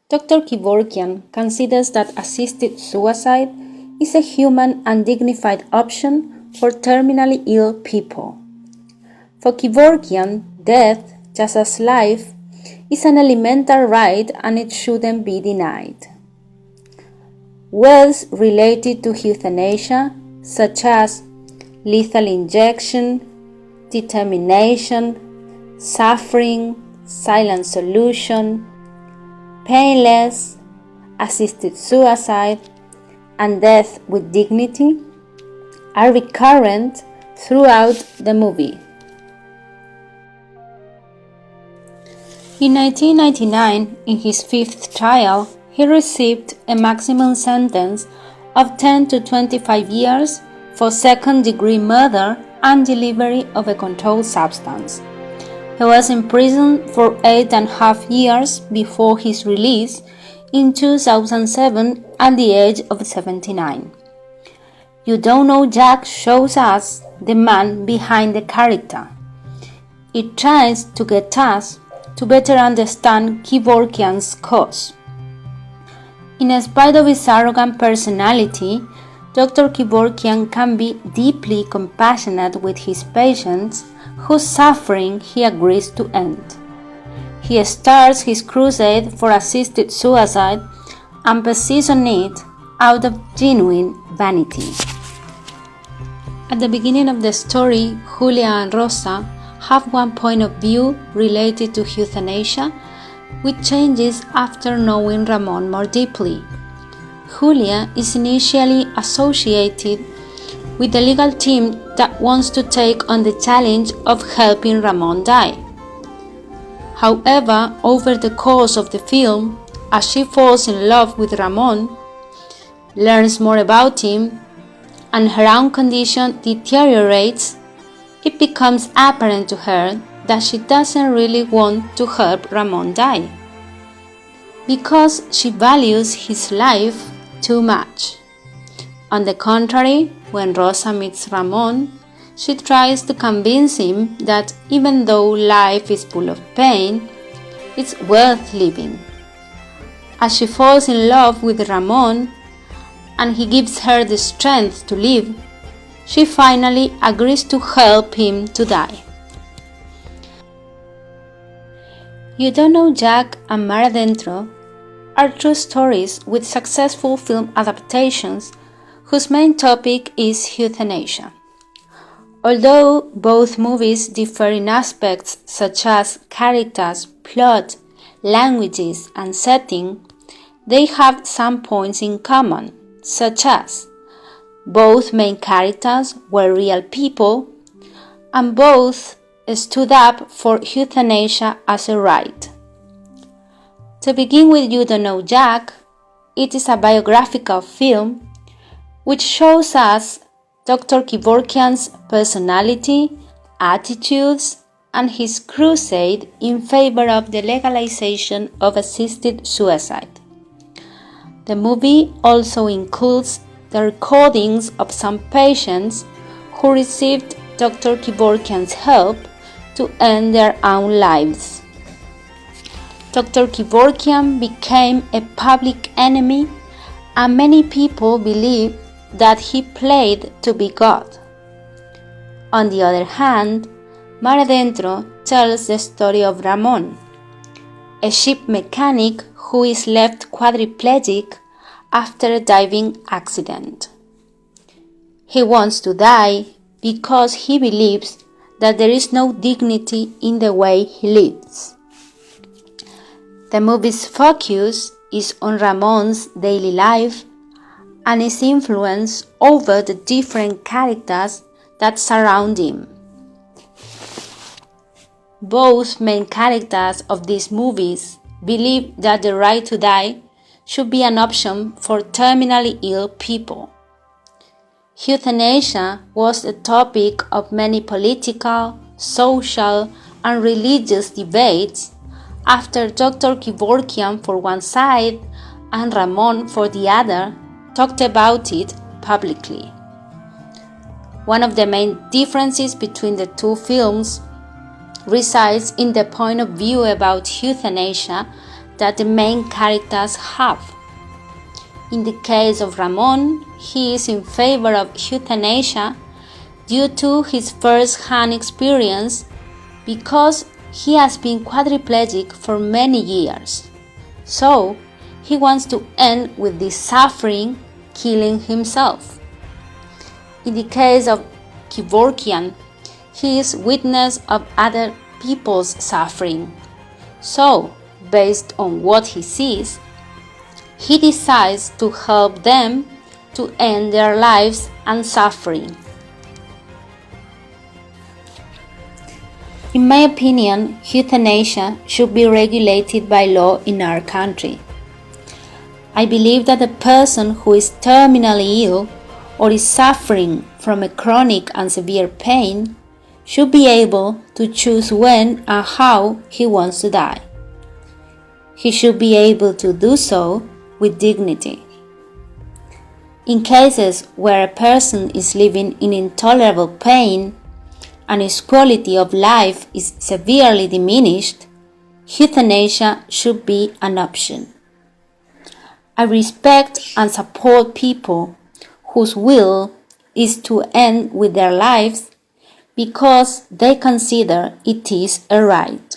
Dr. Kevorkian considers that assisted suicide is a human and dignified option for terminally ill people. For Kevorkian, death, just as life, is an elemental right and it shouldn't be denied. Words related to euthanasia, such as lethal injection, determination, suffering, silent solution, painless, assisted suicide, and death with dignity are recurrent throughout the movie. In 1999, in his fifth trial, he received a maximum sentence of 10 to 25 years for second-degree murder and delivery of a controlled substance. He was in prison for 8.5 years before his release in 2007 at the age of 79. You Don't Know Jack shows us the man behind the character. It tries to get us to better understand Kevorkian's cause. In spite of his arrogant personality, Dr. Kevorkian can be deeply compassionate with his patients whose suffering he agrees to end. He starts his crusade for assisted suicide and persists on it out of genuine vanity. At the beginning of the story, Julia and Rosa have one point of view related to euthanasia, which changes after knowing Ramon more deeply. Julia is initially associated with the legal team that wants to take on the challenge of helping Ramon die. However, over the course of the film, as she falls in love with Ramon, learns more about him, and her own condition deteriorates, it becomes apparent to her that she doesn't really want to help Ramon die, because she values his life too much. On the contrary, when Rosa meets Ramon, she tries to convince him that even though life is full of pain, it's worth living. As she falls in love with Ramon, and he gives her the strength to live, she finally agrees to help him to die. You Don't Know Jack and Mar Adentro are true stories with successful film adaptations whose main topic is euthanasia. Although both movies differ in aspects such as characters, plot, languages, and setting, they have some points in common, such as both main characters were real people, and both stood up for euthanasia as a right. To begin with You Don't Know Jack, it is a biographical film which shows us Dr. Kevorkian's personality, attitudes, and his crusade in favor of the legalization of assisted suicide. The movie also includes the recordings of some patients who received Dr. Kevorkian's help to end their own lives. Dr. Kevorkian became a public enemy, and many people believe that he played to be God. On the other hand, Mar Adentro tells the story of Ramon, a ship mechanic who is left quadriplegic after a diving accident. He wants to die because he believes that there is no dignity in the way he lives. The movie's focus is on Ramon's daily life and his influence over the different characters that surround him. Both main characters of these movies believe that the right to die should be an option for terminally ill people. Euthanasia was the topic of many political, social, and religious debates after Dr. Kevorkian for one side and Ramon for the other talked about it publicly. One of the main differences between the two films resides in the point of view about euthanasia that the main characters have. In the case of Ramon, he is in favor of euthanasia due to his first-hand experience because he has been quadriplegic for many years. So, he wants to end with this suffering, killing himself. In the case of Kevorkian, he is witness of other people's suffering. So, based on what he sees, he decides to help them to end their lives and suffering. In my opinion, euthanasia should be regulated by law in our country. I believe that a person who is terminally ill or is suffering from a chronic and severe pain should be able to choose when and how he wants to die. He should be able to do so with dignity. In cases where a person is living in intolerable pain and his quality of life is severely diminished, euthanasia should be an option. I respect and support people whose will is to end with their lives because they consider it is a right.